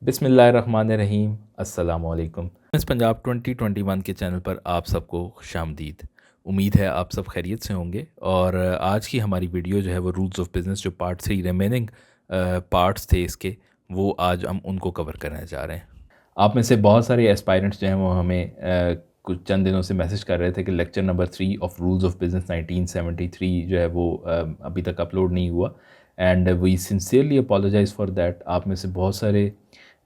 बिस्मिल्लाहिर्रहमानिर्रहीम। अस्सलामुअलैकुम। मिस पंजाब 2021 के चैनल पर आप सबको खुशामदीद। उम्मीद है आप सब खैरियत से होंगे। और आज की हमारी वीडियो जो है वो रूल्स ऑफ बिज़नेस जो पार्ट 3 रिमेनिंग पार्ट्स थे इसके, वो आज हम उनको कवर करने जा रहे हैं। आप में से बहुत सारे एस्पायरेंट्स जो हैं वो हमें कुछ चंद दिनों से मैसेज कर रहे थे कि lecture number 3 of rules of business 1973 जो है वो अभी तक अपलोड नहीं हुआ, and we sincerely apologise for that. आप में से बहुत सारे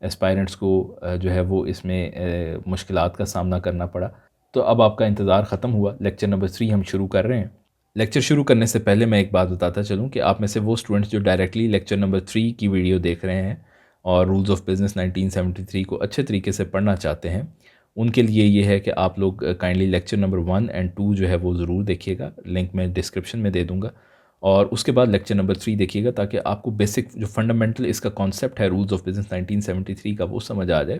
एस्पायरेंट्स को जो है वो इसमें मुश्किलात का सामना करना पड़ा। तो अब आपका इंतज़ार ख़त्म हुआ, लेक्चर नंबर 3 हम शुरू कर रहे हैं। लेक्चर शुरू करने से पहले मैं एक बात बताता चलूँ कि आप में से वो स्टूडेंट्स जो डायरेक्टली लेक्चर नंबर 3 की वीडियो देख रहे हैं और रूल्स ऑफ बिज़नेस 1973 को अच्छे तरीके से पढ़ना चाहते हैं, उनके लिए ये है कि आप लोग काइंडली लेक्चर नंबर 1 एंड 2 जो है वो ज़रूर देखिएगा। लिंक मैं डिस्क्रिप्शन में दे दूँगा। और उसके बाद लेक्चर नंबर 3 देखिएगा ताकि आपको बेसिक जो फंडामेंटल इसका कॉन्सेप्ट है रूल्स ऑफ बिज़नेस 1973 का वो समझ आ जाए,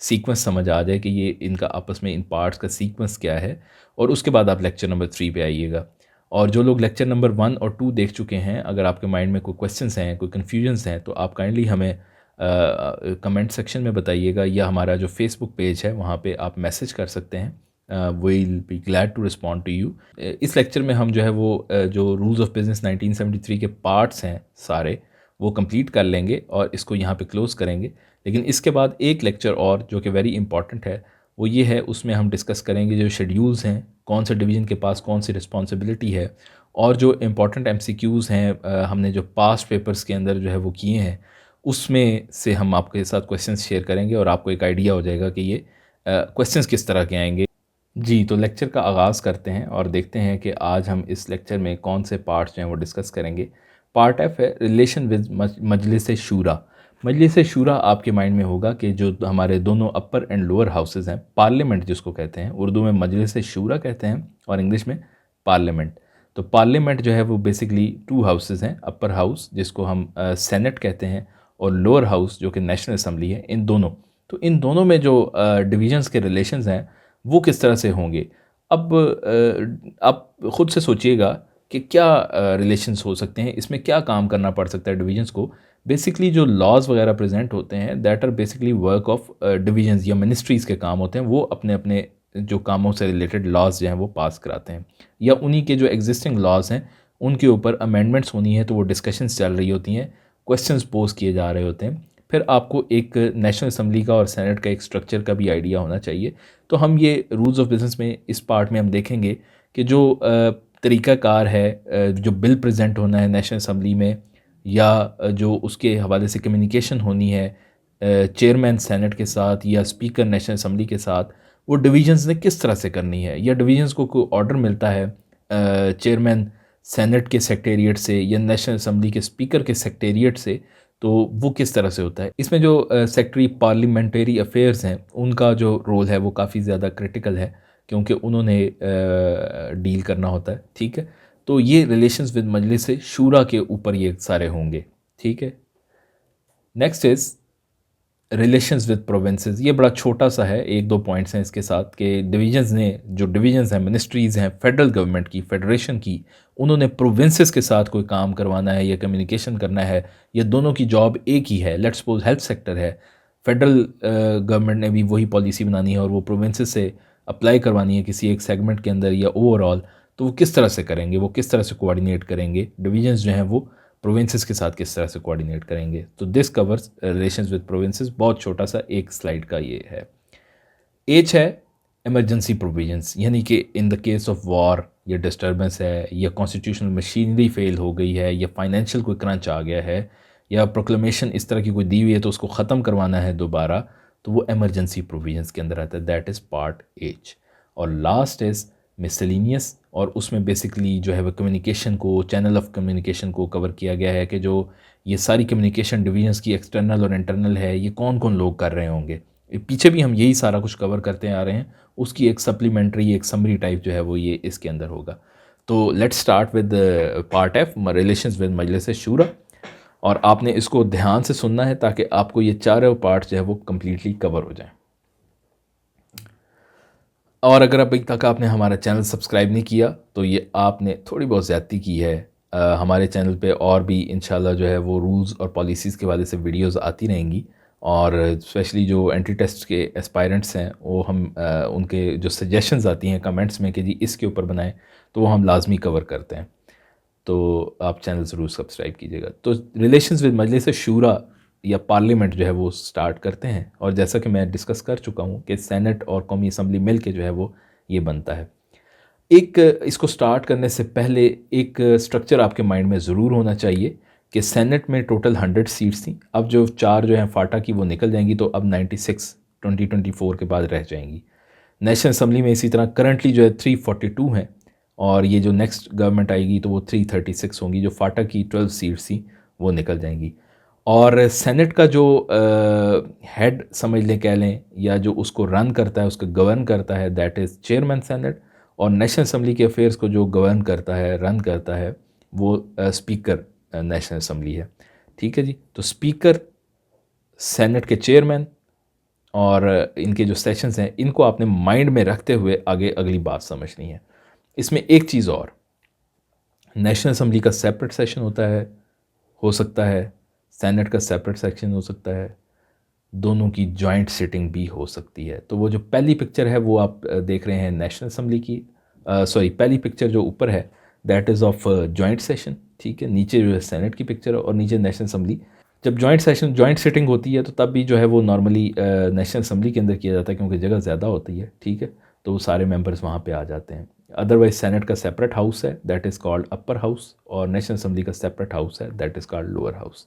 सीक्वेंस समझ आ जाए कि ये इनका आपस में इन पार्ट्स का सीक्वेंस क्या है। और उसके बाद आप लेक्चर नंबर 3 पे आइएगा। और जो लोग लेक्चर नंबर 1 और 2 देख चुके हैं, अगर आपके माइंड में कोई क्वेश्चंस हैं, कोई कन्फ्यूजन्स हैं, तो आप काइंडली हमें कमेंट सेक्शन में बताइएगा, या हमारा जो फेसबुक पेज है वहाँ पे आप मैसेज कर सकते हैं। Will be glad to respond to you. इस लेक्चर में हम जो है वो जो रूल्स ऑफ बिज़नेस 1973 के पार्ट्स हैं सारे वो कंप्लीट कर लेंगे और इसको यहाँ पे क्लोज़ करेंगे। लेकिन इसके बाद एक लेक्चर और जो कि वेरी इंपॉर्टेंट है वो ये है, उसमें हम डिस्कस करेंगे जो शेड्यूल्स हैं, कौन से डिवीज़न के पास कौन सी रिस्पॉन्सिबिलिटी है, और जो इम्पॉर्टेंट MCQs हैं हमने जो पास्ट पेपर्स के अंदर जो है वो किए हैं, उसमें से हम आपके साथ क्वेश्चंस शेयर करेंगे और आपको एक आइडिया हो जाएगा कि ये क्वेश्चंस किस तरह के आएंगे। जी, तो लेक्चर का आगाज़ करते हैं और देखते हैं कि आज हम इस लेक्चर में कौन से पार्ट्स जो हैं वो डिस्कस करेंगे। पार्ट एफ है रिलेशन विद मजलिस शूरा। मजलिस शूरा आपके माइंड में होगा कि जो हमारे दोनों अपर एंड लोअर हाउसेज़ हैं, पार्लियामेंट जिसको कहते हैं, उर्दू में मजलिस शूरा कहते हैं और इंग्लिश में पार्लियामेंट। तो पार्लियामेंट जो है वो बेसिकली 2 हाउसेज़ हैं, अपर हाउस जिसको हम सेनेट कहते हैं और लोअर हाउस जो कि नेशनल असम्बली है। इन दोनों, तो इन दोनों में जो डिविजन्स के रिलेशंस हैं वो किस तरह से होंगे। अब आप ख़ुद से सोचिएगा कि क्या रिलेशंस हो सकते हैं, इसमें क्या काम करना पड़ सकता है डिविजन्स को। बेसिकली जो लॉज वगैरह प्रेजेंट होते हैं that are basically work of divisions या मिनिस्ट्रीज़ के काम होते हैं। वो अपने अपने जो कामों से रिलेटेड लॉज जो हैं वो पास कराते हैं, या उन्हीं के जो एग्जिस्टिंग लॉज हैं उनके ऊपर अमेंडमेंट्स होनी है तो वो डिस्कशंस चल रही होती हैं, क्वेश्चंस पोज किए जा रहे होते हैं। फिर आपको एक नेशनल असम्बली का और सेनेट का एक स्ट्रक्चर का भी आइडिया होना चाहिए। तो हम ये रूल्स ऑफ बिज़नेस में इस पार्ट में हम देखेंगे कि जो तरीक़ाकार है, जो बिल प्रेजेंट होना है नेशनल असम्बली में, या जो उसके हवाले से कम्युनिकेशन होनी है चेयरमैन सेनेट के साथ या स्पीकर नेशनल असम्बली के साथ, वो डिवीजन्स ने किस तरह से करनी है, या डिवीजन्स को कोई ऑर्डर मिलता है चेयरमैन सेनेट के सेक्रेटेरिएट से या नेशनल असम्बली के स्पीकर के सेक्रेटेरिएट से, तो वो किस तरह से होता है। इसमें जो सेक्रेटरी पार्लियामेंट्री अफेयर्स हैं उनका जो रोल है वो काफ़ी ज़्यादा क्रिटिकल है, क्योंकि उन्होंने डील करना होता है। ठीक है, तो ये रिलेशंस विद मजलिस शूरा के ऊपर ये सारे होंगे। ठीक है, next is relations with provinces. ये बड़ा छोटा सा है, 1-2 पॉइंट्स हैं इसके साथ कि डिवीजन्स ने, जो डिवीजन्स हैं, मिनिस्ट्रीज़ हैं फेडरल गवर्नमेंट की, फेडरेशन की, उन्होंने प्रोविंसेस के साथ कोई काम करवाना है या कम्युनिकेशन करना है, या दोनों की जॉब एक ही है। लेट्स सपोज हेल्थ सेक्टर है, फेडरल गवर्नमेंट ने भी वही पॉलिसी बनानी है और वो प्रोविंसेस से अप्लाई करवानी है किसी एक सेगमेंट के अंदर या ओवरऑल, तो वो किस तरह से करेंगे, वो किस तरह से कोऑर्डिनेट करेंगे, डिवीजन्स जो हैं वो प्रोविंसेस के साथ किस तरह से कोऑर्डिनेट करेंगे। तो this covers relations with provinces. बहुत छोटा सा एक स्लाइड का ये है। एच है इमरजेंसी प्रोविजंस, यानी कि in the case of war या डिस्टर्बेंस है, या कॉन्स्टिट्यूशनल मशीनरी फेल हो गई है, या फाइनेंशियल कोई क्रंच आ गया है, या प्रोक्लेमेशन इस तरह की कोई दी हुई है तो उसको ख़त्म करवाना है दोबारा, तो वो एमरजेंसी प्रोविजंस के अंदर आता है। That is part H. और लास्ट इज़ मिसलिनियस, और उसमें बेसिकली जो है वो कम्युनिकेशन को, चैनल ऑफ कम्युनिकेशन को कवर किया गया है कि जो ये सारी कम्युनिकेशन डिवीजन्स की एक्सटर्नल और इंटरनल है, ये कौन कौन लोग कर रहे होंगे। पीछे भी हम यही सारा कुछ कवर करते आ रहे हैं, उसकी एक सप्लीमेंट्री, एक समरी टाइप जो है वो ये इसके अंदर होगा। तो let's start with part F, relations with Majlis Shura. और आपने इसको ध्यान से सुनना है ताकि आपको ये चारों पार्ट्स जो है वो कम्प्लीटली कवर हो जाएँ। और अगर अभी तक आपने हमारा चैनल सब्सक्राइब नहीं किया तो ये आपने थोड़ी बहुत ज़्यादती की है। हमारे चैनल पे और भी इंशाल्लाह जो है वो रूल्स और पॉलिसीज़ के हवाले से वीडियोस आती रहेंगी, और स्पेशली जो एंट्री टेस्ट के एस्पायरेंट्स हैं वो हम उनके जो सजेशंस आती हैं कमेंट्स में कि जी इसके ऊपर बनाएं, तो वो हम लाजमी कवर करते हैं। तो आप चैनल ज़रूर सब्सक्राइब कीजिएगा। तो रिलेशंस विद मजलिस शूरा या पार्लियामेंट जो है वो स्टार्ट करते हैं, और जैसा कि मैं डिस्कस कर चुका हूँ कि सेनेट और कौमी असम्बली मिल के जो है वो ये बनता है। एक इसको स्टार्ट करने से पहले एक स्ट्रक्चर आपके माइंड में ज़रूर होना चाहिए कि सेनेट में टोटल 100 सीट्स थी, अब जो 4 जो हैं फाटा की वो निकल जाएंगी, तो अब 96 2024 के बाद रह जाएंगी। नेशनल असम्बली में इसी तरह करंटली जो है 342 हैं, और ये जो नेक्स्ट गवर्नमेंट आएगी तो वो 336 होंगी, जो फाटा की 12 सीट्स थी वो निकल जाएंगी। और सेनेट का जो हेड समझ लें, कह लें, या जो उसको रन करता है, उसको गवर्न करता है, दैट इज़ चेयरमैन सेनेट। और नेशनल असम्बली के अफेयर्स को जो गवर्न करता है, रन करता है, वो स्पीकर नेशनल असम्बली है। ठीक है जी। तो स्पीकर, सेनेट के चेयरमैन और इनके जो सेशंस हैं इनको आपने माइंड में रखते हुए आगे अगली बात समझनी है। इसमें एक चीज़ और, नेशनल असम्बली का सेपरेट सेशन होता है, हो सकता है सेनेट का सेपरेट सेक्शन हो सकता है, दोनों की जॉइंट सिटिंग भी हो सकती है। तो वो जो पहली पिक्चर है वो आप देख रहे हैं नेशनल असम्बली की, सॉरी पहली पिक्चर जो ऊपर है that is of joint session. ठीक है, नीचे जो है सेनेट की पिक्चर है और नीचे नेशनल असम्बली। जब जॉइंट सेशन, जॉइंट सिटिंग होती है तो तब भी जो है वो नॉर्मली नेशनल असम्बली के अंदर किया जाता है, क्योंकि जगह ज़्यादा होती है। ठीक है, तो वो सारे मेंबर्स वहाँ पे आ जाते हैं। अदरवाइज सेनेट का सेपरेट हाउस है, that is called upper house, और नेशनल असम्बली का सेपरेट हाउस है, that is called lower house.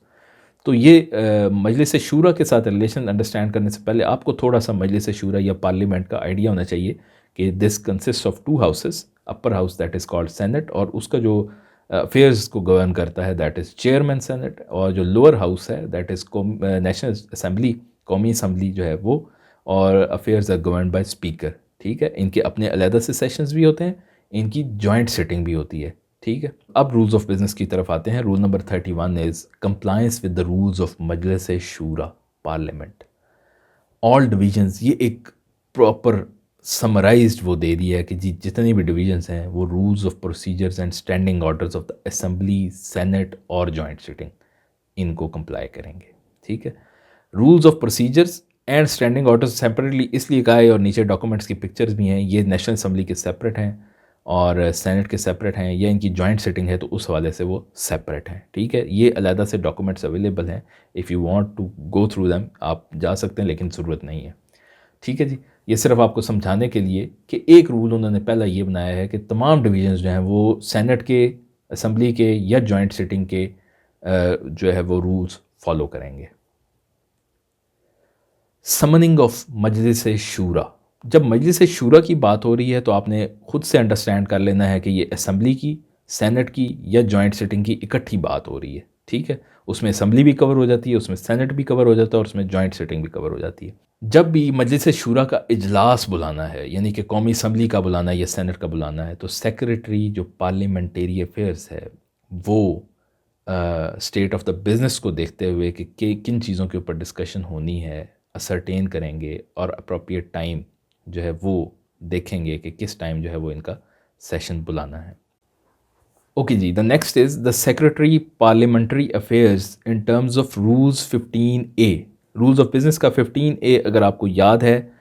तो ये मजलिस शूरा के साथ रिलेशन अंडरस्टैंड करने से पहले आपको थोड़ा सा मजलिस शूरा या पार्लियामेंट का आइडिया होना चाहिए कि this consist of 2 houses, upper house that is called senate, और उसका जो अफेयर्स को गवर्न करता है दैट इज़ चेयरमैन सेनेट, और जो लोअर हाउस है दैट इज़ नेशनल असम्बली, कौमी असम्बली जो है वो, और affairs are govern by speaker. ठीक है, इनके अपने अलहदा से सेशंस भी होते हैं, इनकी जॉइंट सिटिंग भी होती है। ठीक है, अब रूल्स ऑफ बिजनेस की तरफ आते हैं। Rule number 31 is compliance with the rules of Majlis Shura parliament, all divisions. ये एक प्रॉपर समराइज्ड वो दे दिया है कि जी जितनी भी डिवीजन्स हैं वो rules of procedures and standing orders of the assembly, senate और जॉइंट सिटिंग इनको कंप्लाई करेंगे। ठीक है, rules of procedures and standing orders separately इसलिए कहा है, और नीचे डॉक्यूमेंट्स की पिक्चर्स भी हैं, ये नेशनल असम्बली के सेपरेट हैं और सेनेट के सेपरेट हैं, या इनकी जॉइंट सिटिंग है तो उस हवाले से वो सेपरेट हैं। ठीक है, ये अलहदा से डॉक्यूमेंट्स अवेलेबल हैं, if you want to go through them आप जा सकते हैं, लेकिन ज़रूरत नहीं है। ठीक है जी, ये सिर्फ आपको समझाने के लिए कि एक रूल उन्होंने पहला ये बनाया है कि तमाम डिवीजन्स जो हैं वो सेनेट के, असम्बली के या जॉइंट सिटिंग के जो है वो रूल्स फॉलो करेंगे। समनिंग ऑफ मजलिस शूरा, जब मजलिस शूरा की बात हो रही है तो आपने खुद से अंडरस्टैंड कर लेना है कि ये असम्बली की, सेनेट की या जॉइंट सिटिंग की इकट्ठी बात हो रही है। ठीक है, उसमें असम्बली भी कवर हो जाती है, उसमें सेनेट भी कवर हो जाता है और उसमें जॉइंट सिटिंग भी कवर हो जाती है। जब भी मजलिस शूरा का इजलास बुलाना है, यानी कि कौमी असम्बली का बुलाना है या सेनेट का बुलाना है, तो सेक्रेटरी जो पार्लियामेंटेरी अफेयर्स है वो स्टेट ऑफ द बिज़नेस को देखते हुए कि किन चीज़ों के ऊपर डिस्कशन होनी है असरटेन करेंगे, और अप्रोप्रिएट टाइम जो है वो देखेंगे कि किस टाइम जो है वो इनका सेशन बुलाना है। ओके जी, the next is the secretary parliamentary affairs in terms of rules 15A। Rules of business का 15A अगर आपको याद है,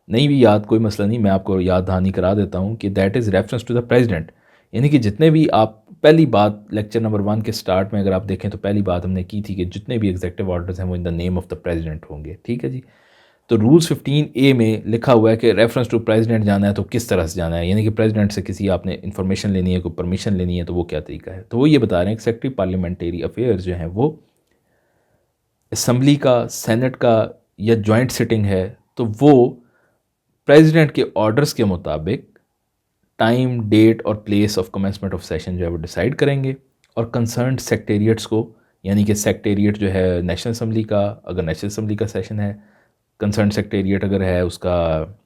नहीं भी याद कोई मसला नहीं, मैं आपको याद दहानी करा देता हूँ कि that is reference to the president. यानी कि जितने भी आप, पहली बात लेक्चर नंबर 1 के स्टार्ट में अगर आप देखें तो पहली बात हमने की थी कि जितने भी एग्जीक्यूटिव ऑर्डर्स हैं वो in the name of the president होंगे। ठीक है जी, तो रूल्स 15A में लिखा हुआ है कि रेफरेंस टू प्रेसिडेंट जाना है तो किस तरह से जाना है, यानी कि प्रेसिडेंट से किसी आपने इन्फॉर्मेशन लेनी है, कोई परमिशन लेनी है तो वो क्या तरीका है। तो वो ये बता रहे हैं कि सेक्रेटरी पार्लियामेंटेरी अफेयर्स जो हैं वो असम्बली का, सेनेट का या जॉइंट सिटिंग है तो वो प्रेसिडेंट के ऑर्डर्स के मुताबिक टाइम, डेट और place of commencement of session जो है वो डिसाइड करेंगे, और कंसर्न सेक्रेटेरिएट्स को, यानी कि सेक्रेटेरिएट जो है नेशनल असम्बली का, अगर नेशनल असम्बली का सेशन है, कंसर्न सेक्रेटेरिएट अगर है उसका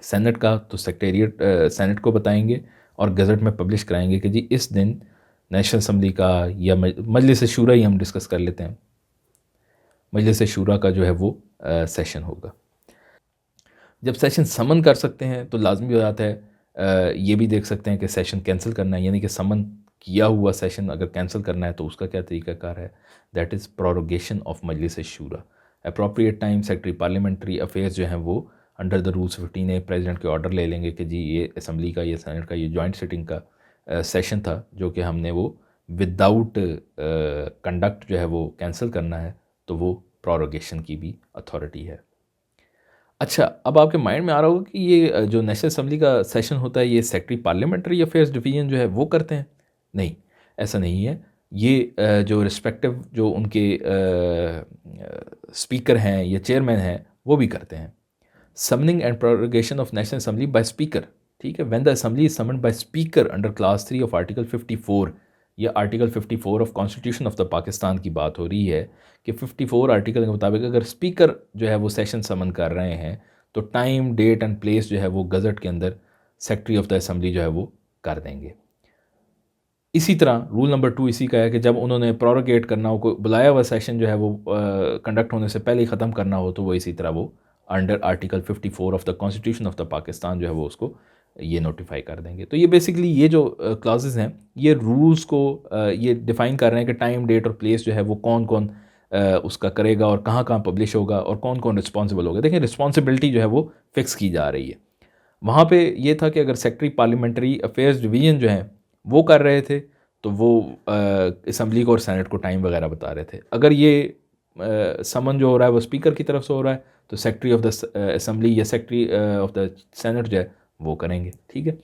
सेनेट का, तो सेक्रेटेरिएट सेनेट को बताएंगे और गज़ट में पब्लिश कराएंगे कि जी इस दिन नेशनल असम्बली का, या मजलिस शूरा ही हम डिस्कस कर लेते हैं, मजलिस शूरा का जो है वो सेशन होगा। जब सेशन समन कर सकते हैं तो लाजमी हो जाता है ये भी देख सकते हैं कि सेशन कैंसिल करना है, यानी कि समन किया हुआ सेशन अगर कैंसिल करना है तो उसका क्या तरीक़ाकार है, that is prorogation of Majlis Shura. Appropriate time secretary parliamentary affairs जो हैं वो under the rules 15A president के ऑर्डर ले लेंगे कि जी ये असम्बली का, ये सेनेट का, ये जॉइंट सिटिंग का सेशन था जो कि हमने वो विदाउट कंडक्ट जो है वो कैंसिल करना है, तो वो प्रोरोगेशन की भी अथॉरिटी है। अच्छा, अब आपके माइंड में आ रहा होगा कि ये जो नेशनल असम्बली का सेशन होता है ये सेक्रेटरी पार्लियामेंट्री अफेयर्स डिवीज़न जो है वो करते हैं। नहीं, ऐसा नहीं है। ये जो रिस्पेक्टिव जो उनके स्पीकर हैं या चेयरमैन हैं वो भी करते हैं। Summoning and prorogation of national assembly by speaker, ठीक है, when the assembly is summoned by speaker under clause 3 of article 54 या article 54 of constitution of the Pakistan की बात हो रही है कि 54 आर्टिकल के मुताबिक अगर स्पीकर जो है वो सेशन समन कर रहे हैं तो टाइम, डेट एंड प्लेस जो है वो गज़ट के अंदर सेक्रेटरी ऑफ द असम्बली जो है वो कर देंगे। इसी तरह रूल नंबर 2 इसी का है कि जब उन्होंने प्रोरोगेट करना हो, कोई बुलाया हुआ सेशन जो है वो कंडक्ट होने से पहले ही ख़त्म करना हो, तो वो इसी तरह वो under article 54 of the constitution of the Pakistan जो है वो उसको ये नोटिफाई कर देंगे। तो ये बेसिकली ये जो क्लॉजेज़ हैं ये रूल्स को ये डिफ़ाइन कर रहे हैं कि टाइम, डेट और प्लेस जो है वो कौन कौन उसका करेगा और कहाँ कहाँ पब्लिश होगा और कौन कौन रिस्पॉन्सिबल होगा। देखिए, रिस्पॉन्सिबिलिटी जो है वो फ़िक्स की जा रही है। वहाँ पे ये था कि अगर सेक्रेटरी पार्लियामेंट्री अफेयर्स डिवीज़न जो हैं वो कर रहे थे तो वो असम्बली को और सेनेट को टाइम वगैरह बता रहे थे। अगर ये समन जो हो रहा है वो स्पीकर की तरफ से हो रहा है तो सेक्रेटरी ऑफ द असम्बली या सेक्रेटरी ऑफ द सेनेट जो है वो करेंगे, ठीक है।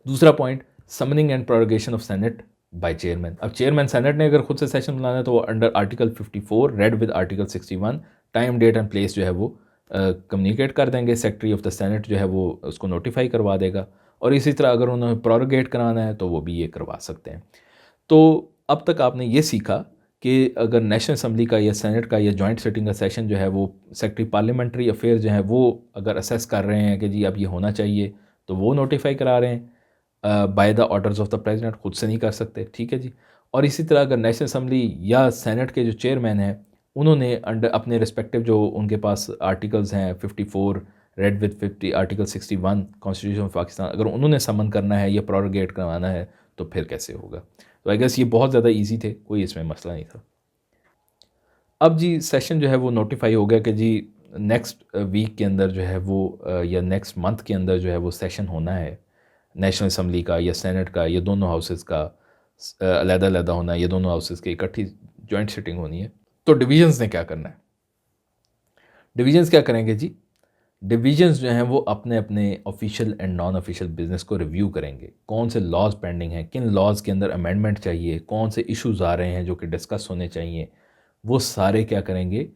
दूसरा point, summoning and prorogation of senate by chairman. अब चेयरमैन सेनेट ने अगर खुद से सेशन बुलाना है तो वो under article 54 read with article 61 time, date and place जो है वो कम्युनिकेट कर देंगे। सेक्रेटरी ऑफ द सेनेट जो है वो उसको नोटिफाई करवा देगा और इसी तरह अगर उन्होंने प्रोरोगेट कराना है तो वो भी ये करवा सकते हैं। तो अब तक आपने ये सीखा कि अगर नेशनल असम्बली का या सेनेट का या जॉइंट सिटिंग का सेशन जो है वो सेक्रेटरी पार्लियामेंट्री अफेयर जो है वो अगर असेस कर रहे हैं कि जी अब ये होना चाहिए तो वो नोटिफाई करा रहे हैं by the orders of the president, खुद से नहीं कर सकते, ठीक है जी। और इसी तरह अगर नेशनल असम्बली या सेनेट के जो चेयरमैन हैं उन्होंने अंडर अपने रिस्पेक्टिव जो उनके पास आर्टिकल्स हैं 54 read with 50 article 61 constitution of Pakistan, अगर उन्होंने समन करना है या प्रोरोगेट करवाना है तो फिर कैसे होगा। तो आई गेस ये बहुत ज़्यादा इजी थे, कोई इसमें मसला नहीं था। अब जी सेशन जो है वो नोटिफाई हो गया कि जी नेक्स्ट वीक के अंदर जो है वो या नेक्स्ट मंथ के अंदर जो है वो सेशन होना है नेशनल असम्बली का या सेनेट का या दोनों हाउसेस का अलग-अलग होना है या दोनों हाउसेस की इकट्ठी जॉइंट सिटिंग होनी है। तो डिवीजन्स ने क्या करना है? डिवीजन्स क्या करेंगे जी? डिवीजन्स जो हैं वो अपने अपने official and non official business को रिव्यू करेंगे। कौन से लॉज पेंडिंग हैं, किन लॉज के अंदर अमेंडमेंट चाहिए, कौन से इश्यूज़ आ रहे हैं जो कि डिस्कस होने चाहिए, वो सारे क्या करेंगे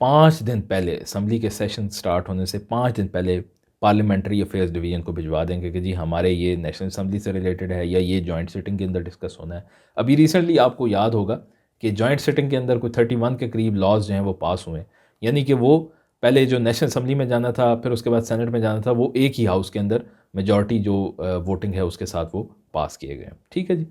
5 दिन पहले असम्बली के सेशन स्टार्ट होने से 5 दिन पहले पार्लियामेंट्री अफेयर्स डिवीज़न को भिजवा देंगे कि जी हमारे ये नेशनल असम्बली से रिलेटेड है या ये जॉइंट सिटिंग के अंदर डिस्कस होना है। अभी रिसेंटली आपको याद होगा कि जॉइंट सिटिंग के अंदर कोई 31 के करीब लॉज जो हैं वो पास हुए, यानी कि वो पहले जो नेशनल असम्बली में जाना था फिर उसके बाद सेनेट में जाना था, वो एक ही हाउस के अंदर मेजॉरिटी जो वोटिंग है उसके साथ वो पास किए गए, ठीक है जी।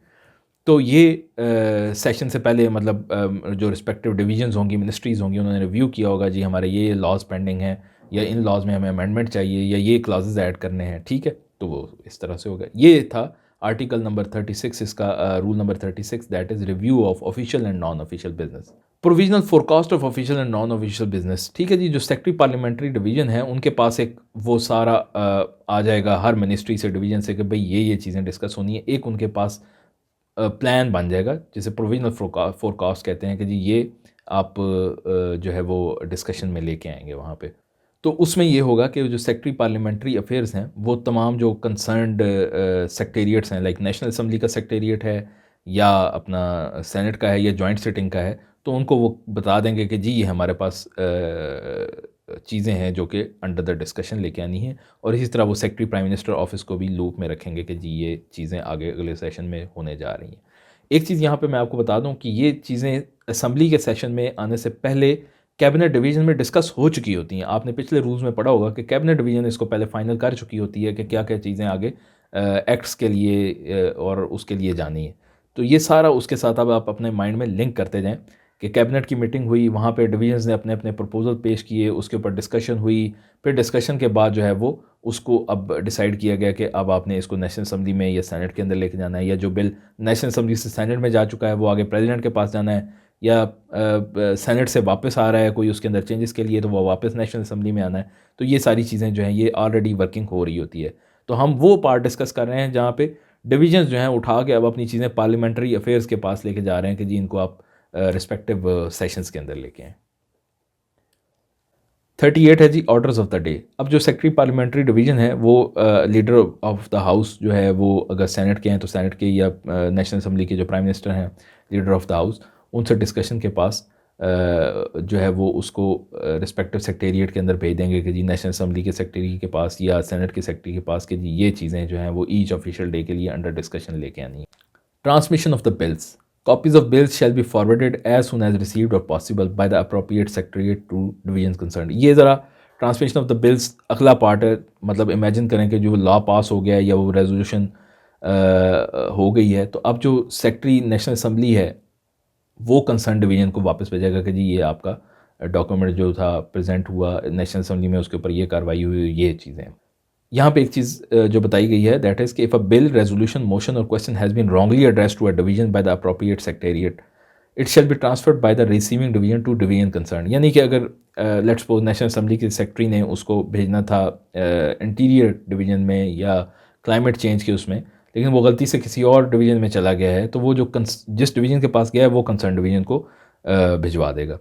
तो ये सेशन से पहले मतलब जो रिस्पेक्टिव डिवीजन्स होंगी, मिनिस्ट्रीज़ होंगी, उन्होंने रिव्यू किया होगा जी हमारे ये लॉज पेंडिंग हैं या इन लॉज में हमें अमेंडमेंट चाहिए या ये क्लॉजेज ऐड करने हैं, ठीक है। तो वो इस तरह से होगा। ये था आर्टिकल नंबर 36 इसका rule number 36 that is review of official and non official business. Provisional forecast of official and non official business, ठीक है जी। जो सेक्रेटरी पार्लियामेंट्री डिवीजन है उनके पास एक वो सारा आ जाएगा हर मिनिस्ट्री से, डिवीजन से कि भाई ये चीज़ें डिस्कस होनी है। एक उनके पास प्लान बन जाएगा जिसे प्रोविजनल फोरकास्ट कहते हैं कि जी ये आप जो है वो डिस्कशन में लेके आएंगे वहाँ पे। तो उसमें ये होगा कि जो सेक्रेटरी पार्लियामेंट्री अफेयर्स हैं वो तमाम जो कंसर्नड सेक्रेटेरिएट्स हैं, लाइक नेशनल असम्बली का सेक्रेटेरिएट है या अपना सेनेट का है या जॉइंट सिटिंग का है, तो उनको वो बता देंगे कि जी ये हमारे पास चीज़ें हैं जो कि अंडर द डिस्कशन लेके आनी है। और इसी तरह वो सेक्रेटरी प्राइम मिनिस्टर ऑफिस को भी लूप में रखेंगे कि जी ये चीज़ें आगे अगले सेशन में होने जा रही हैं। एक चीज़ यहाँ पे मैं आपको बता दूँ कि ये चीज़ें असम्बली के सेशन में आने से पहले कैबिनेट डिवीज़न में डिस्कस हो चुकी होती हैं। आपने पिछले रूल्स में पढ़ा होगा कि कैबिनेट डिवीज़न इसको पहले फाइनल कर चुकी होती है कि क्या क्या चीज़ें आगे एक्ट्स के लिए और उसके लिए जानी है। तो ये सारा उसके साथ अब आप अपने माइंड में लिंक करते जाएँ कि कैबिनेट की मीटिंग हुई, वहाँ पे डिवीजन्स ने अपने अपने प्रपोजल पेश किए, उसके ऊपर डिस्कशन हुई, फिर डिस्कशन के बाद जो है वो उसको अब डिसाइड किया गया कि अब आपने इसको नेशनल असम्बली में या सेनेट के अंदर लेके जाना है, या जो बिल नेशनल असम्बली से सेनेट में जा चुका है वो आगे प्रेसिडेंट के पास जाना है या सेनेट से वापस आ रहा है कोई उसके अंदर चेंजेस के लिए, तो वो वापस नेशनल असम्बली में आना है। तो ये सारी चीज़ें जो हैं ये ऑलरेडी वर्किंग हो रही होती है। तो हम वो पार्ट डिस्कस कर रहे हैं जहाँ पे डिविजन्स जो हैं उठा के अब अपनी चीज़ें पार्लियामेंट्री अफेयर्स के पास लेके जा रहे हैं कि जी इनको आप रिस्पेक्टिव सेशंस के अंदर लेके आएँ। 38 है जी ऑर्डर्स ऑफ द डे। अब जो सेक्रेटरी पार्लियामेंट्री डिवीज़न है वो लीडर ऑफ द हाउस जो है वो अगर सेनेट के हैं तो सेनेट के, या नेशनल असम्बली के जो प्राइम मिनिस्टर हैं लीडर ऑफ द हाउस, उनसे डिस्कशन के पास जो है वो उसको रिस्पेक्टिव सेक्रेटेरिएट के अंदर भेज देंगे कि जी नेशनल असम्बली के सेक्रेटरी के पास या सेनेट के सेक्रेटरी के पास कि जी ये चीज़ें जो हैं वो ईच ऑफिशियल डे के लिए अंडर डिस्कशन लेके आनी है। Transmission of the bills. Copies of bills shall be forwarded as soon as received or possible by the appropriate secretariat to divisions concerned। ये ज़रा ट्रांसमिशन ऑफ द बिल्स अगला part है। मतलब इमेजिन करें कि जो लॉ पास हो गया है या वो रेजोल्यूशन हो गई है, तो अब जो सेक्रेटरी नेशनल असम्बली है वो कंसर्न डिवीज़न को वापस भेजेगा कि जी ये आपका डॉक्यूमेंट जो था प्रेजेंट हुआ नेशनल असम्बली में, उसके ऊपर ये कार्रवाई हुई, ये चीज़ें। यहाँ पे एक चीज़ जो बताई गई है, दैट इज़ कि if a bill, resolution, motion और question has been wrongly addressed to a division by the appropriate secretariat, it shall be transferred by the receiving division to division concern. यानी कि अगर लेट्स सपोज नेशनल असम्बली के secretary ने उसको भेजना था interior division में या क्लाइमेट चेंज के उसमें, लेकिन वो गलती से किसी और डिवीजन में चला गया है, तो वो जो जिस डिवीजन के पास गया है वो कंसर्न डिवीजन को भिजवा देगा।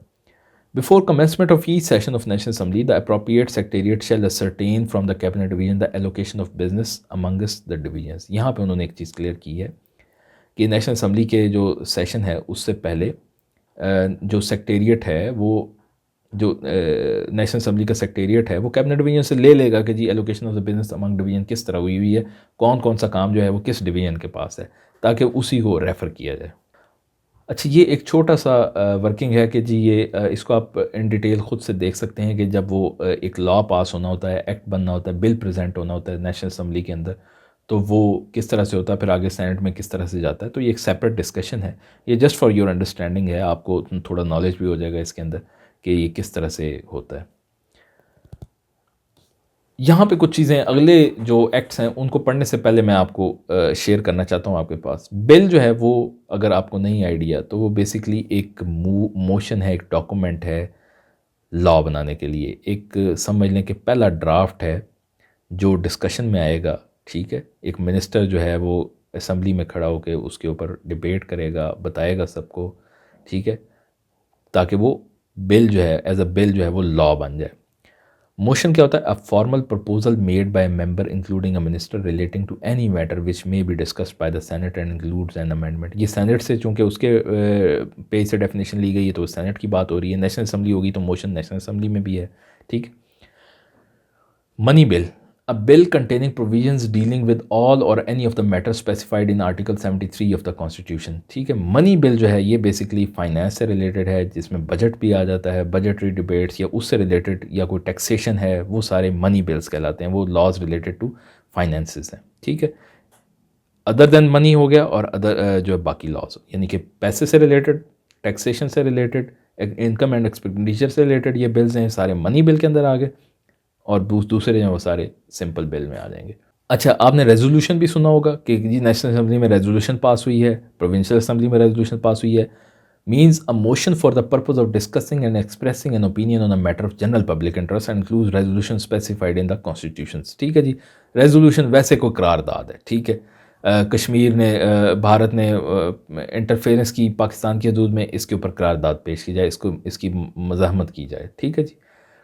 Before commencement of each session of National Assembly, the appropriate secretariat shall ascertain from the cabinet division the allocation of business amongst the divisions। यहाँ पे उन्होंने एक चीज़ क्लियर की है कि नेशनल असम्बली के जो सेशन है उससे पहले जो सेक्रेटेरिएट है वो जो नेशनल असम्बली का सेक्रेटेरिएट है वो कैबिनेट डिवीजन से ले लेगा कि जी allocation of the business among division किस तरह हुई है, कौन कौन सा काम जो है वो किस डिवीजन के पास है, ताकि उसी को रेफ़र किया जाए। अच्छा, ये एक छोटा सा वर्किंग है कि जी ये इसको आप इन डिटेल ख़ुद से देख सकते हैं कि जब वो एक लॉ पास होना होता है, एक्ट बनना होता है, बिल प्रेजेंट होना होता है नेशनल असम्बली के अंदर, तो वो किस तरह से होता है, फिर आगे सेनेट में किस तरह से जाता है। तो ये एक सेपरेट डिस्कशन है, ये जस्ट फॉर योर अंडरस्टैंडिंग है, आपको थोड़ा नॉलेज भी हो जाएगा इसके अंदर कि ये किस तरह से होता है। यहाँ पे कुछ चीज़ें अगले जो एक्ट्स हैं उनको पढ़ने से पहले मैं आपको शेयर करना चाहता हूँ आपके पास। बिल जो है वो, अगर आपको नहीं आइडिया, तो वो बेसिकली एक मोशन है, एक डॉक्यूमेंट है लॉ बनाने के लिए। एक समझ लें कि पहला ड्राफ्ट है जो डिस्कशन में आएगा, ठीक है। एक मिनिस्टर जो है वो असम्बली में खड़ा होकर उसके ऊपर डिबेट करेगा, बताएगा सबको, ठीक है, ताकि वो बिल जो है एज अ बिल जो है वो लॉ बन जाए। मोशन क्या होता है? A formal proposal made by member including a minister relating to any matter which may be discussed by the senate and includes an amendment. ये सेनेट से चूँकि उसके पेज से डेफिनेशन ली गई है तो सेनेट की बात हो रही है, नेशनल असम्बली होगी तो मोशन नेशनल असम्बली में भी है, ठीक। Money bill, a bill containing provisions dealing with all or any of the matters specified in Article 73 of the Constitution। ठीक है, मनी बिल जो है ये बेसिकली फाइनेंस से रिलेटेड है, जिसमें बजट भी आ जाता है, बजटरी डिबेट्स या उससे रिलेटेड या कोई टैक्सेशन है, वो सारे मनी बिल्स कहलाते हैं, वो लॉज रिलेटेड टू फाइनेंसेस हैं, ठीक है। अदर देन मनी हो गया, और अदर जो है बाकी लॉज, यानी कि पैसे से रिलेटेड, टैक्सेशन से रिलेटेड, इनकम एंड एक्सपेंडिचर से रिलेटेड ये बिल्स हैं, सारे मनी बिल के अंदर आ गए, और दूसरे जो वो सारे सिंपल बिल में आ जाएंगे। अच्छा, आपने रेजोल्यूशन भी सुना होगा कि जी नेशनल असम्बली में रेजोल्यूशन पास हुई है, प्रोविंशियल असम्बली में रेजोल्यूशन पास हुई है। Means a motion for the purpose of discussing and expressing an opinion on a matter of general public interest and includes resolution specified in the constitution. ठीक है जी, resolution वैसे कोई करारदाद है, ठीक है। कश्मीर ने भारत ने इंटरफेरेंस की पाकिस्तान की हदूद में, इसके ऊपर करारदाद पेश की जाए, इसकी मज़ाहमत की जाए, ठीक है जी।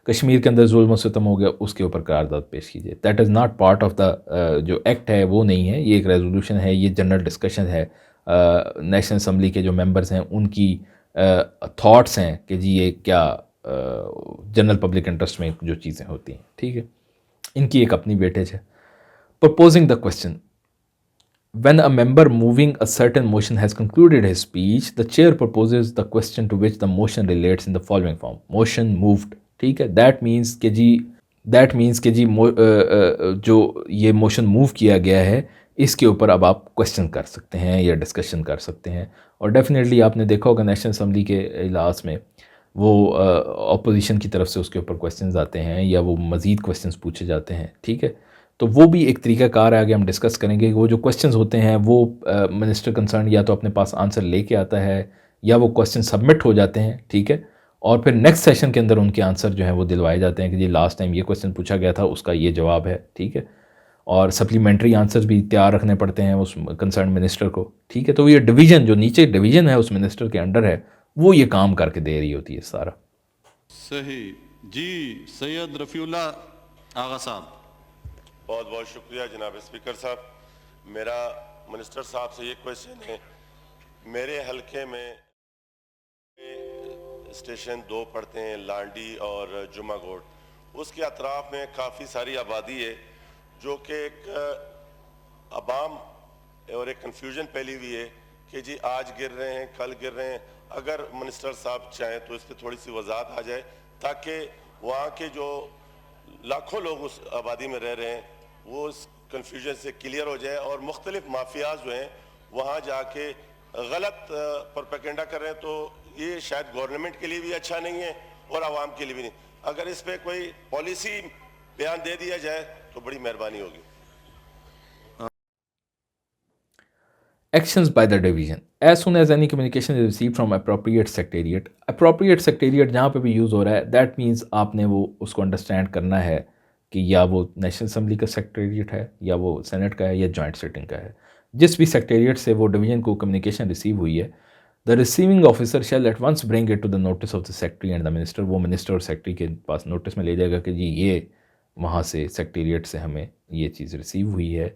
कश्मीर के अंदर जुल्म सितम हो गया, उसके ऊपर करारदाद पेश कीजिए। That is not part of the जो एक्ट है, वो नहीं है, ये एक रेजोल्यूशन है, ये जनरल डिस्कशन है। नेशनल असम्बली के जो मेंबर्स हैं उनकी थॉट्स हैं कि जी ये क्या जनरल पब्लिक इंटरेस्ट में जो चीज़ें होती हैं, ठीक है। इनकी एक अपनी वेटेज है। Proposing the question, when a member moving a certain motion has concluded his speech, the chair proposes the question to which the motion relates in the following form: motion moved। ठीक है, that means कि जी जो ये motion move किया गया है, इसके ऊपर अब आप क्वेश्चन कर सकते हैं या डिस्कशन कर सकते हैं। और डेफिनेटली आपने देखा होगा नेशनल असम्बली के इजलास में वो अपोजिशन की तरफ से उसके ऊपर क्वेश्चंस आते हैं या वो मज़ीद क्वेश्चंस पूछे जाते हैं, ठीक है। तो वो भी एक तरीक़ाकार है, आगे हम डिस्कस करेंगे। वो जो क्वेश्चंस होते हैं वो मिनिस्टर कंसर्न या तो अपने पास आंसर लेके आता है या वो क्वेश्चन सबमिट हो जाते हैं, ठीक है, और फिर नेक्स्ट सेशन के अंदर उनके आंसर जो हैं वो दिलवाए जाते हैं कि जी लास्ट टाइम ये क्वेश्चन पूछा गया था, उसका ये जवाब है, ठीक है, और सप्लीमेंट्री आंसर्स भी तैयार रखने पड़ते हैं उस कंसर्न मिनिस्टर को, ठीक है। तो ये डिवीज़न जो नीचे डिवीज़न है उस मिनिस्टर के अंडर है, वो ये काम करके दे रही होती है सारा। सही जी। सैयद रफ़ीउल्लाह आगा साहब। बहुत बहुत शुक्रिया जनाब स्पीकर साहब। मेरा मिनिस्टर साहब से ये क्वेश्चन है, मेरे हलके में स्टेशन 2 पड़ते हैं, लांडी और जुमागोट, उसके अतराफ में काफ़ी सारी आबादी है जो कि एक अवाम और एक कन्फ्यूजन फैली हुई है कि जी आज गिर रहे हैं, कल गिर रहे हैं। अगर मिनिस्टर साहब चाहें तो इस पर थोड़ी सी वजाहत आ जाए ताकि वहाँ के जो लाखों लोग उस आबादी में रह रहे हैं वो इस कन्फ्यूजन से क्लियर हो जाए और मुख्तलिफ माफियाज जो हैं वहाँ जाके गलत प्रोपेगेंडा कर रहे हैं, तो ये शायद गवर्नमेंट के लिए भी अच्छा नहीं है और आवाम के लिए भी नहीं। अगर इस पर कोई पॉलिसी बयान दे दिया जाए तो बड़ी मेहरबानी होगी। Actions by the division. As soon as any communication is received from appropriate secretariat जहाँ पे भी यूज़ हो रहा है, that means आपने वो उसको अंडरस्टैंड करना है कि या वो नेशनल असम्बली का सेक्रेटेरिएट है या वो सेनेट का है या जॉइंट सिटिंग का है। जिस भी सेक्रेटेरिएट से वो डिवीज़न को कम्युनिकेशन रिसीव हुई है, the receiving officer shall at once bring it to the notice of the secretary and the minister. वो मिनिस्टर और सेक्रेटरी के पास नोटिस में ले जाएगा कि जी ये वहाँ से सेक्रेटेरिएट से हमें ये चीज़ रिसीव हुई है,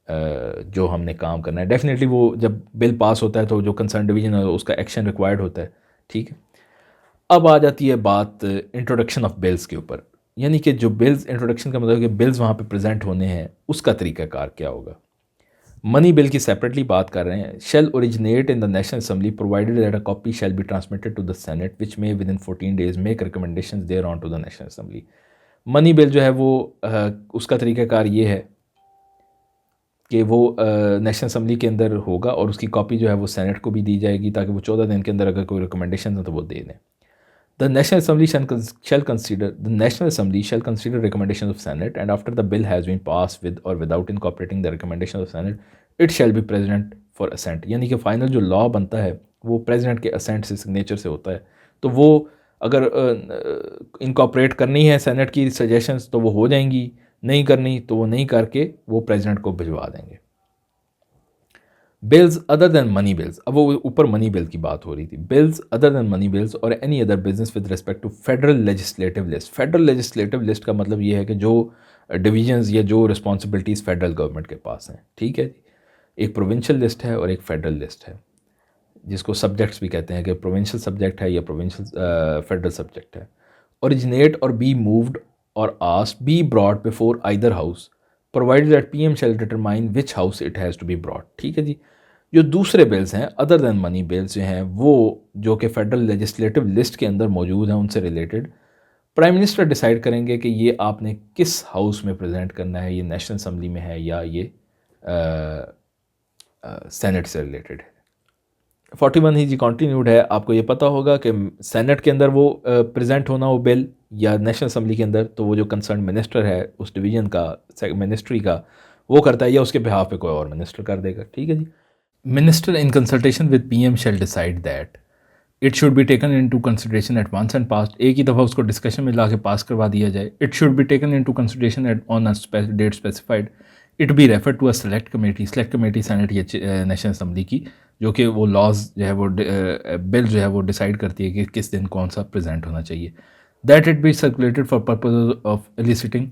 जो हमने काम करना है। डेफिनेटली वो जब बिल पास होता है तो जो कंसर्न डिवीज़न है उसका एक्शन रिक्वायर्ड होता है, ठीक है। अब आ जाती है बात इंट्रोडक्शन ऑफ बिल्स के ऊपर, यानी कि जो बिल्स, इंट्रोडक्शन का मतलब कि बिल्स वहाँ पे प्रेजेंट होने हैं उसका तरीक़ाकार क्या होगा। मनी बिल की सेपरेटली बात कर रहे हैं। Shall originate in the national assembly provided that a copy shall be transmitted to the senate which may within 14 days make recommendation thereon to the national assembly. Money bill जो है वो उसका तरीक़ाकार ये है कि वो national assembly के अंदर होगा और उसकी कॉपी जो है वो सेनेट को भी दी जाएगी ताकि वो 14 दिन के अंदर अगर कोई रिकमेंडेशन है तो वो दे दें। The National Assembly shall consider recommendations of Senate, and after the bill has been passed with or without incorporating the recommendations of Senate, it shall be present for assent। यानी कि फाइनल जो law बनता है वो president के ascent से, signature से होता है। तो वो अगर इनकॉपरेट करनी है सेनेट की सजेशंस तो वो हो जाएंगी, नहीं करनी तो वो नहीं करके वो प्रेसिडेंट को भिजवा देंगे। Bills other than money bills, अब वो ऊपर मनी बिल की बात हो रही थी। Bills other than money bills और any other business with respect to federal legislative list. Federal legislative list का मतलब ये है कि जो डिवीजन्स या जो रिस्पॉन्सिबिलिटीज़ फेडरल गवर्नमेंट के पास हैं, ठीक है। एक प्रोविंशियल लिस्ट है और एक फेडरल लिस्ट है, जिसको सब्जेक्ट्स भी कहते हैं कि प्रोविंशियल सब्जेक्ट है या प्रोविंशियल फेडरल सब्जेक्ट है। Originate or be moved or asked be brought before either house provided that PM shall determine which house it has to be brought, ठीक है जी। जो दूसरे बिल्स हैं अदर दैन मनी बिल्स जो हैं वो जो कि फेडरल लेजिस्लेटिव लिस्ट के अंदर मौजूद हैं, उनसे रिलेटेड प्राइम मिनिस्टर डिसाइड करेंगे कि ये आपने किस हाउस में प्रेजेंट करना है, ये नेशनल असम्बली में है या ये सेनेट से रिलेटेड है। 41 ही जी कॉन्टीन्यूड है। आपको ये पता होगा कि सेनेट के अंदर वो प्रेजेंट होना वो बिल या नेशनल असम्बली के अंदर, तो वो जो कंसर्न मिनिस्टर है उस डिवीज़न का, मिनिस्ट्री का, वो करता है या उसके बिहाफ पे कोई और मिनिस्टर कर देगा, ठीक है जी। Minister in consultation with PM shall decide that it should be taken into consideration at once and past. एक ही दफ़ा उसको डिस्कशन में ला के पास करवा दिया जाए। It should be taken into consideration at on a date specified. It be refer to a select committee senate या नेशनल असम्बली की, जो कि वो लॉज जो है वो बिल जो है वो डिसाइड करती है कि किस दिन कौन सा प्रेजेंट होना चाहिए। That it be circulated for purpose of eliciting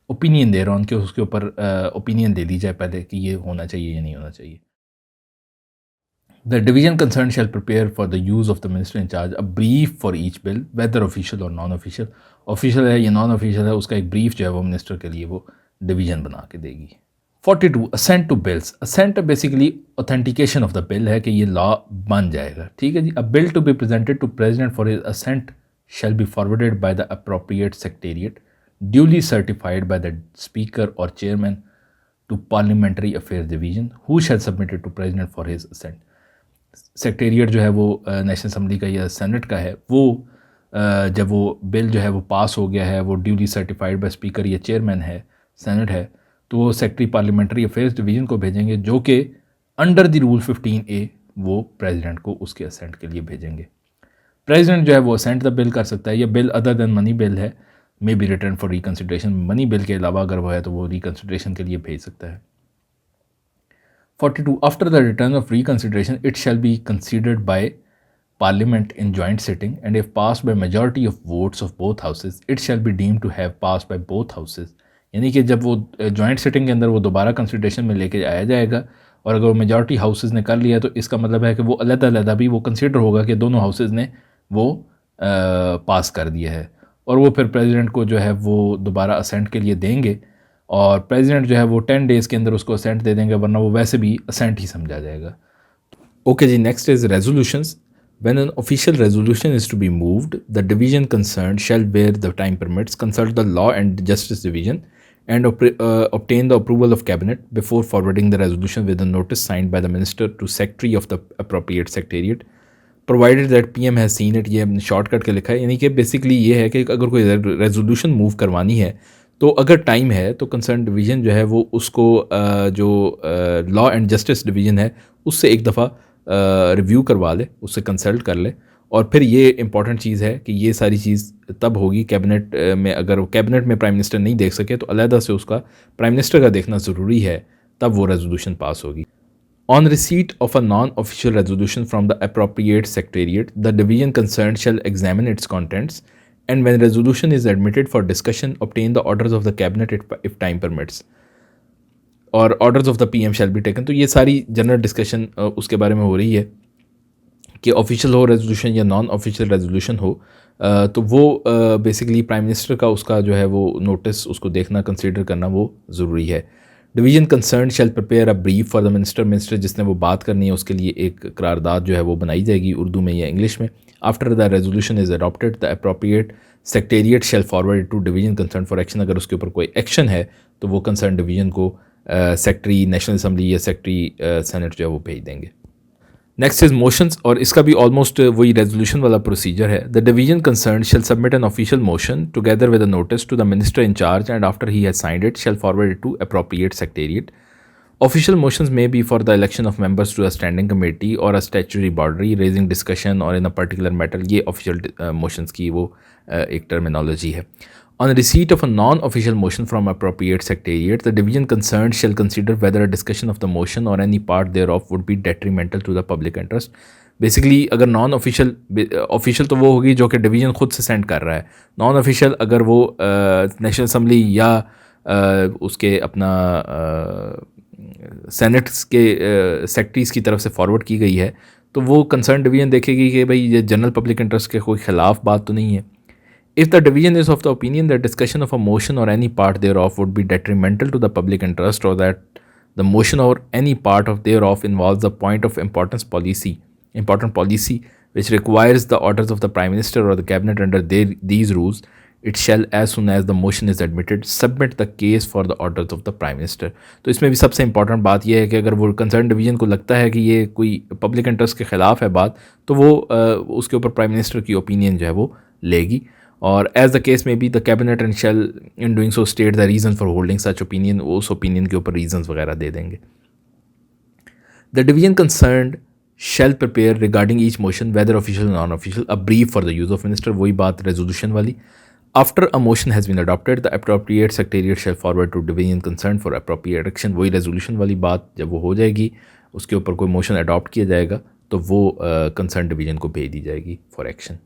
opinion thereon, कि उसके ऊपर ओपिनियन दे दी जाए पहले कि ये होना चाहिए या नहीं होना चाहिए। The division concerned shall prepare for the use of the minister in charge a brief for each bill, whether official or non-official। Official है या नॉन ऑफिशियल है, उसका एक ब्रीफ जो है वो मिनिस्टर के लिए वो डिवीजन बना के देगी। 42 assent to bills. Assent basically authentication of the bill है कि ये लॉ बन जाएगा, ठीक है जी। A bill to be presented to president for his assent shall be forwarded by the appropriate secretariat duly certified by the speaker or chairman to parliamentary affairs division who shall submit it to president for his assent। Secretariat जो है वो national assembly का या senate का है, वो जब वो बिल जो है वो पास हो गया है, वो ड्यूली सर्टिफाइड बाय स्पीकर या चेयरमैन है, सेनेट है, तो वो सेक्रेटरी पार्लियामेंट्री अफेयर्स डिवीज़न को भेजेंगे, जो कि अंडर द रूल 15A वो प्रेसिडेंट को उसके असेंट के लिए भेजेंगे। प्रेसिडेंट जो है वो असेंट द बिल कर सकता है, या bill other than money bill है may be return for reconsideration, money bill के अलावा अगर वो है तो वो रिकन्सिडरेशन के लिए भेज सकता है। 42 after the return of reconsideration it shall be considered bye Parliament in joint sitting, and if passed by majority of votes of both houses, it shall be deemed to have passed by both houses। यानी कि जब वो joint sitting के अंदर वो दोबारा consideration में लेके आया जाएगा, और अगर वो मेजॉरिटी हाउसेस ने कर लिया तो इसका मतलब है कि वो अलग-अलग भी वो कंसिडर होगा कि दोनों हाउसेस ने वो पास कर दिया है, और वो फिर प्रेसिडेंट को जो है वो दोबारा असेंट के लिए देंगे, और प्रेसिडेंट जो है वो 10 डेज़ के अंदर उसको असेंट दे देंगे, वरना वो वैसे भी असेंट ही समझा जाएगा। ओके जी, next is resolutions. When an official resolution is to be moved, the division concerned shall, where the time permits, consult the Law and Justice Division and obtain the approval of Cabinet before forwarding the resolution with a notice signed by the Minister to Secretary of the appropriate Secretariat, provided that PM has seen it। ये shortcut के लिखा है, यानी कि basically ये है कि अगर कोई रेजोल्यूशन मूव करवानी है तो अगर टाइम है तो कंसर्न डिवीज़न जो है वो उसको जो लॉ एंड जस्टिस डिवीज़न है उससे एक दफ़ा रिव्यू करवा ले, उससे कंसल्ट कर ले, और फिर ये इंपॉर्टेंट चीज़ है कि ये सारी चीज़ तब होगी कैबिनेट में। अगर कैबिनेट में प्राइम मिनिस्टर नहीं देख सके तो अलहदा से उसका प्राइम मिनिस्टर का देखना ज़रूरी है, तब वो रेजोल्यूशन पास होगी। On receipt of a non official resolution from the appropriate secretariat, the division concern shall examine its contents, and when resolution is admitted for discussion obtain the orders of the cabinet if time permits, और orders of the PM shall be taken. तो ये सारी general discussion उसके बारे में हो रही है कि ऑफिशियल हो रेजोल्यूशन या नॉन ऑफिशियल रेजोल्यूशन हो, तो वो बेसिकली प्राइम मिनिस्टर का उसका जो है वो नोटिस उसको देखना, कंसीडर करना वो ज़रूरी है। Division concern shall prepare a brief for the minister जिसने वो बात करनी है उसके लिए एक करारदाद जो है वो बनाई जाएगी उर्दू में या इंग्लिश में। After the resolution is adopted the appropriate secretariat shall forward to division concern for action. अगर उसके ऊपर कोई एक्शन है तो वो कंसर्न डिवीजन को सेक्रेटरी नेशनल असम्बली या सेक्रेटरी सेनेट जो है वो भेज देंगे। नेक्स्ट इज मोशंस, और इसका भी ऑलमोस्ट वही रेजोल्यूशन वाला प्रोसीजर है। The division concern shall submit an official motion together with a notice to the minister in charge, and after he has signed it shall forward it to appropriate secretariat. Official motions may be for the election of members to a standing committee और a statutory body raising discussion और in a particular matter. ये official motions की वो एक terminology है। On receipt of a non-official motion from appropriate secretariat, the division concerned shall consider whether a discussion of the motion or any part thereof would be detrimental to the public interest। Basically अगर non official तो वो होगी जो कि division खुद से send कर रहा है, नॉन ऑफिशियल अगर वो नेशनल असम्बली या उसके अपना सेनेट्स के सेक्रेटरीज़ की तरफ से फॉरवर्ड की गई है, तो वो कंसर्न डिवीज़न देखेगी कि भाई ये जनरल पब्लिक इंटरेस्ट के कोई ख़िलाफ़ बात तो नहीं है। If the division is of the opinion that discussion of a motion or any part thereof would be detrimental to the public interest, or that the motion or any part of thereof involves a point of important policy which requires the orders of the Prime Minister or the Cabinet under these rules, it shall, as soon as the motion is admitted, submit the case for the orders of the Prime Minister। तो इसमें भी सबसे important बात यह है कि अगर वो कंसर्न डिवीज़न को लगता है कि ये कोई पब्लिक इंटरेस्ट के ख़िलाफ़ है बात, तो वो उसके ऊपर प्राइम मिनिस्टर की ओपिनियन जो है वो लेगी, और as the case may be the cabinet and shall in doing so state the reason for holding such opinion, उस ओपिनियन के ऊपर रीजंस वगैरह दे देंगे। The division concerned shall prepare regarding each motion whether official non official a brief for the use of minister, वही बात resolution वाली। After a motion has been adopted the appropriate secretariat shall forward to division concern for appropriate action, वही resolution वाली बात। जब वो हो जाएगी उसके ऊपर कोई मोशन अडॉप्ट किया जाएगा तो वो कंसर्न डिवीजन को भेज दी जाएगी फॉर एक्शन।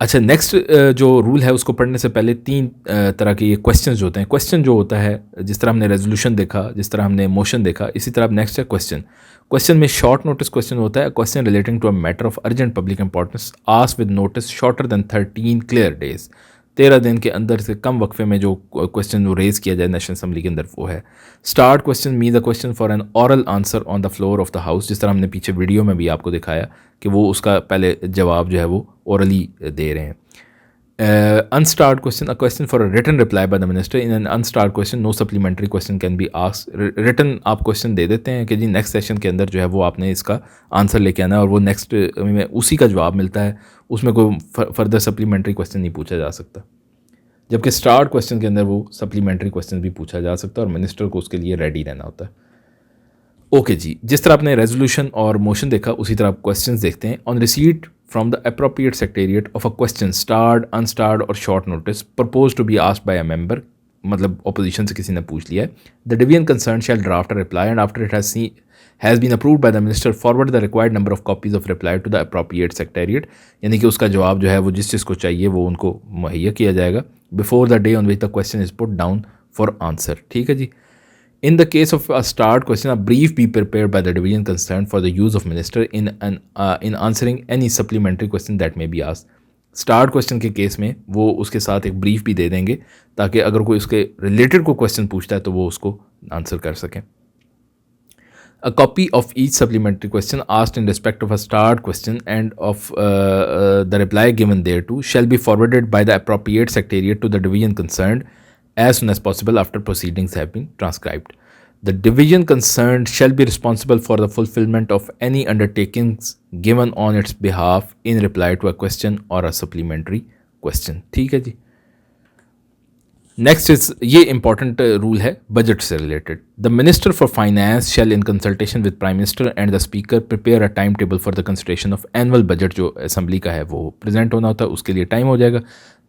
अच्छा, नेक्स्ट जो रूल है उसको पढ़ने से पहले तीन तरह के ये क्वेश्चन जो होते हैं। क्वेश्चन जो होता है, जिस तरह हमने रेजोल्यूशन देखा, जिस तरह हमने मोशन देखा, इसी तरह अब नेक्स्ट है क्वेश्चन। क्वेश्चन में शॉर्ट नोटिस क्वेश्चन होता है, question relating to a matter of urgent public importance asked with notice shorter than 13 clear days. 13 दिन के अंदर से कम वक्फे में जो क्वेश्चन वो रेज़ किया जाए नेशनल असम्बली के अंदर वो है। Starred question means the question for an oral answer on the floor of the house, जिस तरह हमने पीछे वीडियो में भी आपको दिखाया कि वो उसका पहले जवाब जो है वो ओरली दे रहे हैं। Unstarred question, a question for a written reply by the minister. In an unstarred question, no supplementary question can be asked. Written आप क्वेश्चन दे देते हैं कि जी नेक्स्ट सेशन के अंदर जो है वो आपने इसका आंसर लेके आना है, और वो नेक्स्ट में उसी का जवाब मिलता है, उसमें कोई फर्दर सप्लीमेंट्री क्वेश्चन नहीं पूछा जा सकता। जबकि स्टार्ड क्वेश्चन के अंदर वो सप्लीमेंट्री क्वेश्चन भी पूछा जा सकता है और मिनिस्टर को उसके लिए रेडी रहना होता है। ओके जी, जिस तरह आपने रेजोल्यूशन और मोशन देखा उसी तरह आप क्वेश्चंस देखते हैं। On receipt from the appropriate secretariat of a question starred, unstarred और short notice propose to be asked by a member, मतलब ऑपोजिशन से किसी ने पूछ लिया है, the division concern shall draft a reply and after it has been approved by the minister forward the required number of copies of reply to the appropriate secretariat, यानी कि उसका जवाब जो है वो जिस चीज़ को चाहिए वो उनको मुहैया किया जाएगा before the day on which the question is put down for answer. ठीक है जी। In the case of a start question, a brief be prepared by the division concerned for the use of minister in answering any supplementary question that may be asked. Start question के case में वो उसके साथ एक brief भी दे देंगे ताकि अगर कोई उसके रिलेटेड को क्वेश्चन पूछता है तो वो उसको आंसर कर सकें। A copy of each supplementary question asked in respect of a start question and of the reply given thereto shall be forwarded by the appropriate secretariat to the division concerned as soon as possible after proceedings have been transcribed. The division concerned shall be responsible for the fulfillment of any undertakings given on its behalf in reply to a question or a supplementary question. ठीक है जी। Next is ये important rule है budget से related. The minister for finance shall in consultation with prime minister and the speaker prepare a time table for the consideration of annual budget. जो assembly का है वो प्रेजेंट होना होता है, उसके लिए टाइम हो जाएगा।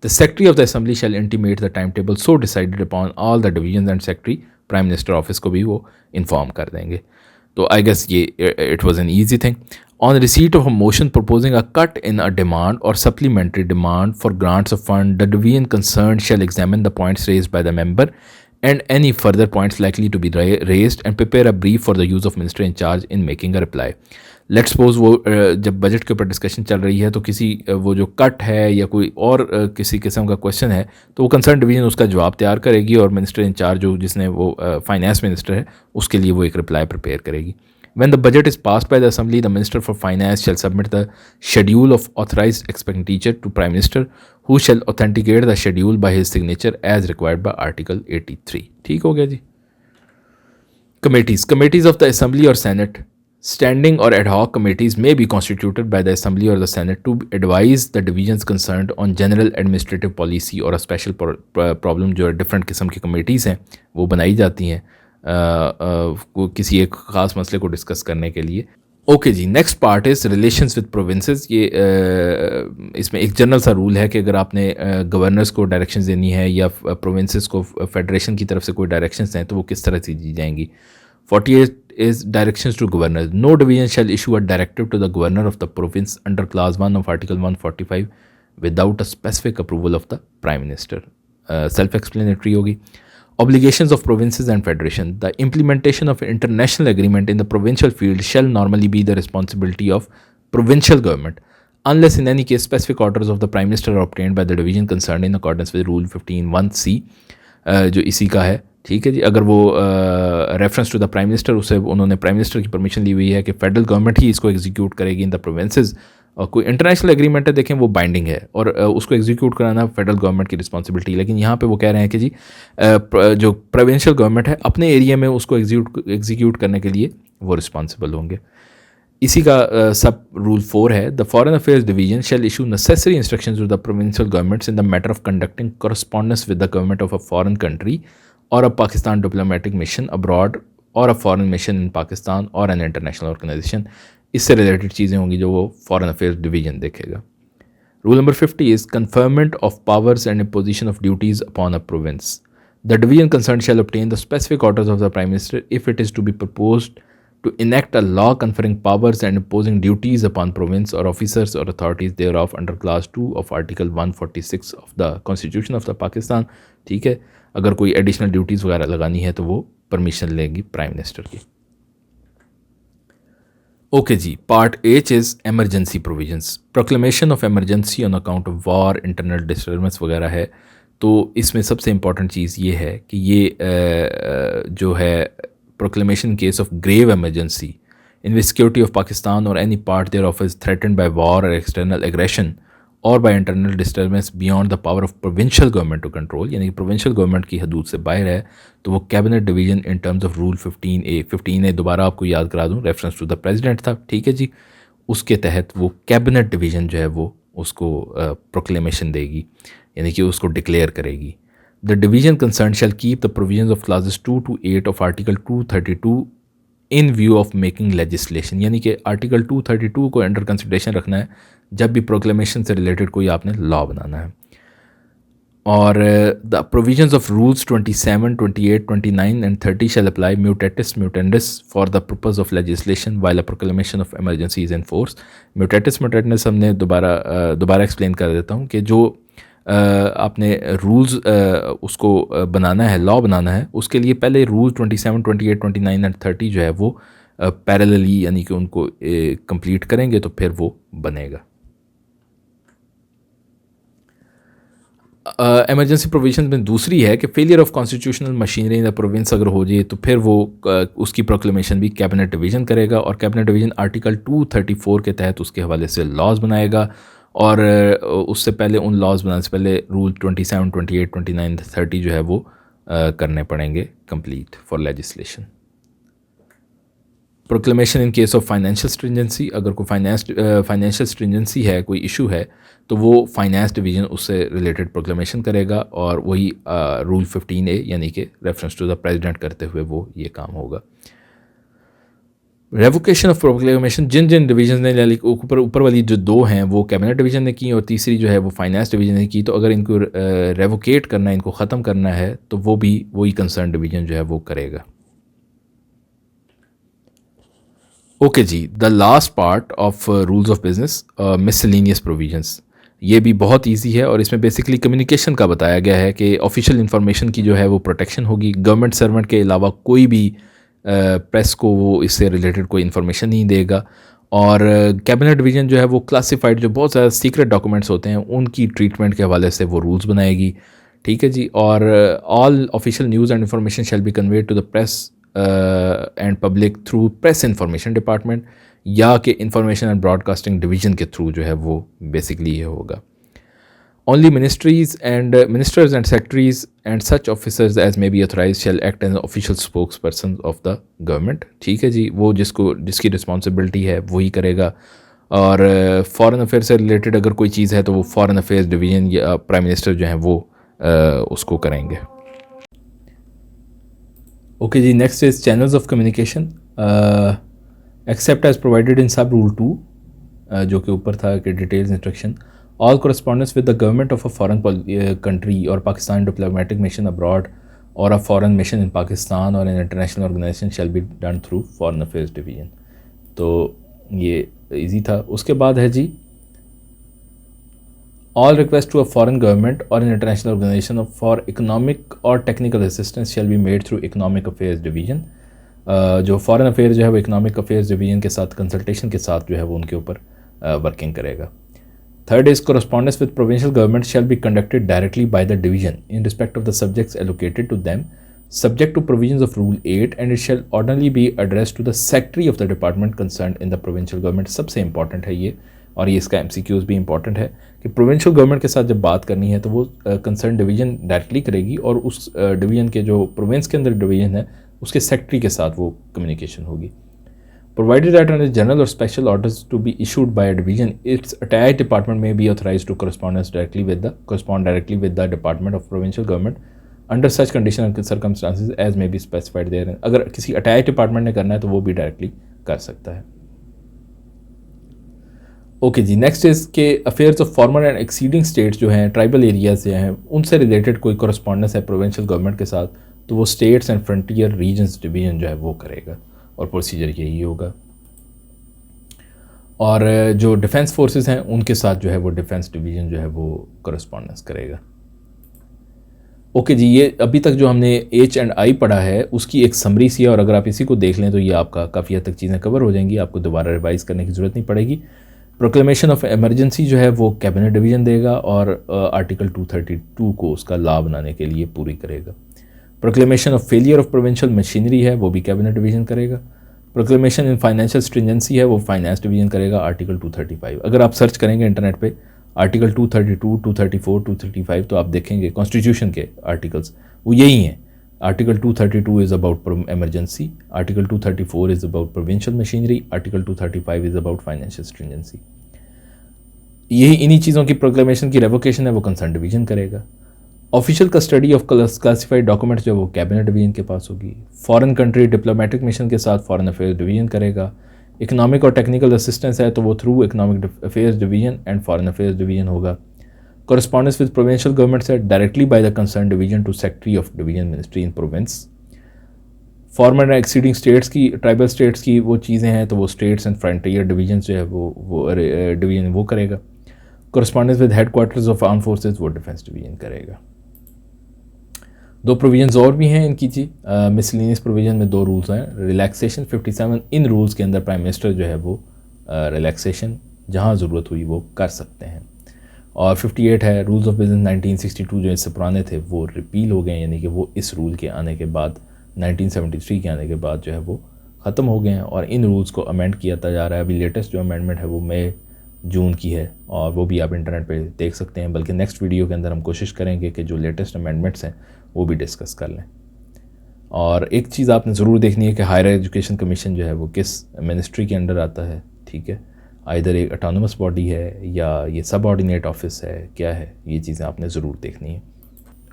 The secretary of the assembly shall intimate the time table so decided upon all the division and secretary, prime minister office को भी वो इन्फॉर्म कर देंगे। तो आई गेस ये it was an easy thing. On receipt of a motion proposing a cut in a demand or supplementary demand for grants of fund, the division concerned shall examine the points raised by the member and any further points likely to be raised and prepare a brief for the use of minister in charge in making a reply. Let's suppose वो जब budget के ऊपर discussion चल रही है तो किसी वो जो कट है या कोई और किसी किस्म का क्वेश्चन है तो वो कंसर्न डिवीजन उसका जवाब तैयार करेगी और मिनिस्टर इंचार्ज जो जिसने वो फाइनेंस मिनिस्टर है उसके लिए वो एक रिप्लाई प्रिपेयर करेगी। When the budget is passed by the Assembly, the Minister for Finance shall submit the schedule of authorized expenditure to Prime Minister, who shall authenticate the schedule by his signature as required by Article 83. ठीक हो गया जी। Committees of the Assembly or Senate, standing or ad hoc committees may be constituted by the Assembly or the Senate to advise the divisions concerned on general administrative policy or a special problem। जो different किस्म की committees हैं वो बनाई जाती हैं किसी एक ख़ास मसले को डिस्कस करने के लिए। ओके जी, next part is relations with provinces. ये इसमें एक जनरल सा रूल है कि अगर आपने गवर्नर्स को डायरेक्शंस देनी है या प्रोविंसेस को फेडरेशन की तरफ से कोई डायरेक्शंस हैं तो वो किस तरह से दी जाएंगी। 48 is directions to governor. No division shall issue a directive to the governor of the province under clause 1 of article 145 without a specific approval of the prime minister. Self explanatory होगी। Obligations of provinces and federation. The implementation of international agreement in the provincial field shall normally be the responsibility of provincial government, unless in any case specific orders of the Prime Minister are obtained by the division concerned in accordance with Rule 15(1)(c) जो इसी का है। ठीक है जी। अगर वो reference to the prime minister उसे उन्होंने प्राइम मिनिस्टर की परमिशन ली हुई है कि फेडरल गवर्नमेंट ही इसको एग्जीक्यूट करेगी इन द प्रोविंसेस, और कोई इंटरनेशनल एग्रीमेंट है देखें वो बाइंडिंग है और उसको एग्जीक्यूट कराना फेडरल गवर्नमेंट की रिस्पॉन्सिबिलिटी। लेकिन यहाँ पे वो कह रहे हैं कि जी जो प्रोविंशियल गवर्नमेंट है अपने एरिया में उसको एग्जीक्यूट करने के लिए वो रिस्पॉन्सिबल होंगे। इसी का सब रूल 4 है। The foreign affairs division shall issue necessary instructions to the provincial governments in the matter of conducting correspondence with the government of a foreign country or a Pakistan diplomatic mission abroad or a foreign mission in Pakistan or an international organisation. इससे related चीज़ें होंगी जो वो foreign affairs division देखेगा। Rule number 50 is conferment of powers and imposition of duties upon a province. The division concern shall obtain the specific orders of the Prime Minister if it is to be proposed to enact a law conferring powers and imposing duties upon province or officers or authorities thereof under class 2 of Article 146 of the Constitution of the Pakistan। ठीक है, अगर कोई additional duties वगैरह लगानी है तो वो permission लेंगी प्राइम मिनिस्टर की। ओके जी, part H is emergency provisions. Proclamation of emergency on account of war, internal disturbance वगैरह है। तो इसमें सबसे इंपॉर्टेंट चीज़ ये है कि ये जो है proclamation case of grave emergency in which security of Pakistan और any part thereof is threatened by war और एक्सटर्नल एग्रेशन और by internal disturbance beyond the power of provincial government to control, यानी कि प्रोविंशियल गवर्नमेंट की हदूद से बाहर है तो वो cabinet division in terms of rule 15A दोबारा आपको याद करा दूँ, रेफरेंस टू द प्रेसिडेंट था। ठीक है जी, उसके तहत वो कैबिनेट डिवीजन जो है वो उसको प्रोक्लेमेशन देगी, यानी कि उसको डिक्लेयर करेगी। The division concern shall keep the provisions of clauses 2 to 8 of article 232 in view of making legislation, यानी कि आर्टिकल 232 को अंडर कंसिडरेशन रखना है जब भी प्रोक्लेमेशन से रिलेटेड कोई आपने लॉ बनाना है। और the provisions of rules 27, 28, 29 and 30 shall apply म्यूटेटिस mutandis for the purpose of legislation while a proclamation of emergency is in force. म्यूटेटिस mutandis हमने दोबारा एक्सप्लेन कर देता हूँ कि जो आपने रूल्स उसको बनाना है, लॉ बनाना है, उसके लिए पहले रूल 27, 28, 29 एंड 30 जो है वो पैरेलली यानी कि उनको कंप्लीट करेंगे तो फिर वो बनेगा। एमरजेंसी प्रोविजन में दूसरी है कि failure of constitutional machinery in the province अगर हो जाए तो फिर वो उसकी प्रोक्लेमेशन भी कैबिनेट डिवीज़न करेगा और कैबिनेट डिवीज़न आर्टिकल 234 के तहत उसके हवाले से लॉज बनाएगा और उससे पहले उन लॉज बनाने से पहले रूल 27, 28, 29, 30 जो है वो करने पड़ेंगे complete for legislation. Proclamation in case of financial stringency, अगर कोई फाइनेंशियल स्ट्रिंजेंसी है, कोई इशू है, तो वो फाइनेंस डिवीज़न उससे रिलेटेड प्रोक्लेमेशन करेगा और वही रूल 15A यानी कि रेफरेंस टू द प्रेसिडेंट करते हुए वो ये काम होगा। रेवोकेशन ऑफ प्रोक्लेमेशन, जिन जिन डिवीजन ने ऊपर वाली जो दो हैं वो कैबिनेट डिवीज़न ने की और तीसरी जो है वो फाइनेंस डिवीज़न ने की, तो अगर इनको रेवोकेट करना है, इनको ख़त्म करना है, तो वो भी वही कंसर्न डिवीज़न जो है वो करेगा। ओके जी, the last part of rules of business, miscellaneous provisions. ये भी बहुत इजी है और इसमें बेसिकली कम्युनिकेशन का बताया गया है कि ऑफिशियल इन्फॉर्मेशन की जो है वो प्रोटेक्शन होगी। गवर्नमेंट सर्वेंट के अलावा कोई भी प्रेस को वो इससे रिलेटेड कोई इन्फॉर्मेशन नहीं देगा और कैबिनेट डिवीज़न जो है वो क्लासिफाइड जो बहुत ज़्यादा सीक्रेट डॉक्यूमेंट्स होते हैं उनकी ट्रीटमेंट के हवाले से वो रूल्स बनाएगी। ठीक है जी। और all official news and information shall be conveyed to the press and public through press information department या कि इंफॉर्मेशन एंड ब्रॉडकास्टिंग डिवीज़न के थ्रू जो है वो बेसिकली ये होगा। Only ministries and ministers and secretaries and such officers as may be authorise shall act as official spokesperson of the government. ठीक है जी, वो जिसकी रिस्पॉन्सिबिलिटी है वही करेगा। और फॉरेन अफेयर से रिलेटेड अगर कोई चीज़ है तो वो फॉरेन अफेयर्स डिवीज़न या प्राइम मिनिस्टर जो हैं वो उसको करेंगे। ओके जी, next is channels of communication except as provided in sub rule 2 जो कि ऊपर था कि details instruction. All correspondence with the government of a foreign country or Pakistan diplomatic mission abroad or a foreign mission in Pakistan or an international organization shall be done through foreign affairs division। तो ये easy था। उसके बाद है जी all request to a foreign government or an international organization for economic or technical assistance shall be made through economic affairs division। जो foreign affairs जो है वो इकोनॉमिक अफेयर्स डिवीज़न के साथ कंसल्टेशन के साथ जो है वो उनके ऊपर वर्किंग करेगा। Third is correspondence with provincial government shall be conducted directly by the division in respect of the subjects allocated to them, subject to provisions of Rule 8, and it shall ordinarily be addressed to the secretary of the department concerned in the provincial government। सबसे important है ये, और ये इसका MCQs भी important है कि provincial government के साथ जब बात करनी है तो वो concerned division डायरेक्टली करेगी और उस डिवीज़न के जो प्रोविंस के अंदर डिवीज़न है उसके सेक्रेटरी के साथ वो कम्युनिकेशन होगी। Provided that under general or special orders to be issued by a division, its attached department may be authorized to correspond directly with the department of provincial government under such conditions and circumstances as may be specified therein। अगर किसी attach department ने करना है तो वो भी directly कर सकता है। ओके जी, नेक्स्ट इज के affairs of former and exceeding states जो हैं, ट्राइबल एरियाज जो हैं, उनसे रिलेटेड कोई कॉरस्पॉन्डेंस है प्रोविंशियल गवर्नमेंट के साथ तो वो states and frontier regions division जो है वो करेगा और प्रोसीजर यही होगा। और जो डिफेंस फोर्सेस हैं उनके साथ जो है वो डिफेंस डिवीज़न जो है वो कॉरस्पॉन्डेंस करेगा। ओके जी, ये अभी तक जो हमने H&I पढ़ा है उसकी एक समरी सी है और अगर आप इसी को देख लें तो ये आपका काफ़ी हद तक चीज़ें कवर हो जाएंगी, आपको दोबारा रिवाइज करने की ज़रूरत नहीं पड़ेगी। प्रोक्लेमेशन ऑफ इमरजेंसी जो है वो कैबिनेट डिवीज़न देगा और आर्टिकल 232 को उसका लॉ बनाने के लिए पूरी करेगा। Proclamation of failure of provincial machinery है वो भी कैबिनेट डिवीज़न करेगा। प्रोक्लेमेशन इन फाइनेंशियल स्ट्रिंजेंसी है वो फाइनेंस डिवीज़न करेगा, आर्टिकल 235। अगर आप सर्च करेंगे इंटरनेट पे आर्टिकल 232, 234, 235 तो आप देखेंगे कॉन्स्टिट्यूशन के आर्टिकल्स वो यही हैं। Article 232 is about emergency, article 234 is about provincial machinery, article 235 is about financial stringency. यही इन्हीं चीज़ों की प्रोक्लेमेशन की रेवोकेशन है वो कंसर्न डिवीज़न करेगा। Official custody of classified documents जो वो कैबिनेट डिवीजन के पास होगी। फॉरेन कंट्री डिप्लोमेटिक मिशन के साथ फॉरेन अफेयर्स डिवीजन करेगा। इकोनॉमिक और टेक्निकल असिस्टेंस है तो वो through economic affairs division and foreign affairs division होगा। Correspondence with provincial governments है directly by the concerned division to Secretary of Division Ministry in Province। Farmer and exceeding states की, tribal states की वो चीज़ें हैं तो वो स्टेट्स एंड फ्रंटियर डिवीजन जो है वो डिवीजन वो करेगा। Correspondence with headquarters of armed forces वो डिफेंस डिवीजन करेगा। दो प्रोविजंस और भी हैं इनकी जी। मिसलिनियस प्रोविजन में 2 रूल्स हैं। रिलैक्सेशन 57 इन रूल्स के अंदर प्राइम मिनिस्टर जो है वो रिलैक्सेशन जहाँ ज़रूरत हुई वो कर सकते हैं। और 58 है रूल्स ऑफ बिजनेस 1962 जो इससे पुराने थे वो रिपील हो गए, यानी कि वो इस रूल के आने के बाद 1973 के आने के बाद जो है वो ख़त्म हो गए हैं और इन रूल्स को अमेंड किया जा रहा है। अभी लेटेस्ट जो अमेंडमेंट है वो मई जून की है और वो भी आप इंटरनेट पे देख सकते हैं, बल्कि नेक्स्ट वीडियो के अंदर हम कोशिश करेंगे कि जो लेटेस्ट अमेंडमेंट्स हैं वो भी डिस्कस कर लें। और एक चीज़ आपने ज़रूर देखनी है कि हायर एजुकेशन कमीशन जो है वो किस मिनिस्ट्री के अंडर आता है, ठीक है, आइदर एक ऑटोनमस बॉडी है या ये सबऑर्डिनेट ऑफिस है, क्या है, ये चीज़ें आपने ज़रूर देखनी है।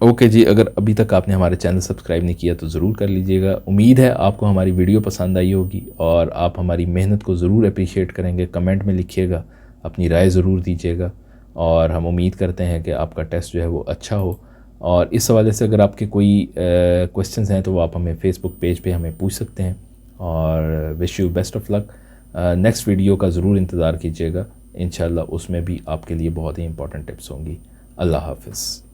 ओके जी, अगर अभी तक आपने हमारे चैनल सब्सक्राइब नहीं किया तो ज़रूर कर लीजिएगा। उम्मीद है आपको हमारी वीडियो पसंद आई होगी और आप हमारी मेहनत को ज़रूर अप्रिशिएट करेंगे। कमेंट में लिखिएगा, अपनी राय ज़रूर दीजिएगा और हम उम्मीद करते हैं कि आपका टेस्ट जो है वो अच्छा हो। और इस हवाले से अगर आपके कोई क्वेश्चंस हैं तो वो आप हमें फेसबुक पेज पे हमें पूछ सकते हैं। और wish you best of luck. Next video का ज़रूर इंतज़ार कीजिएगा, इंशाल्लाह उसमें भी आपके लिए बहुत ही इंपॉर्टेंट टिप्स होंगी। अल्लाह हाफ़िज़।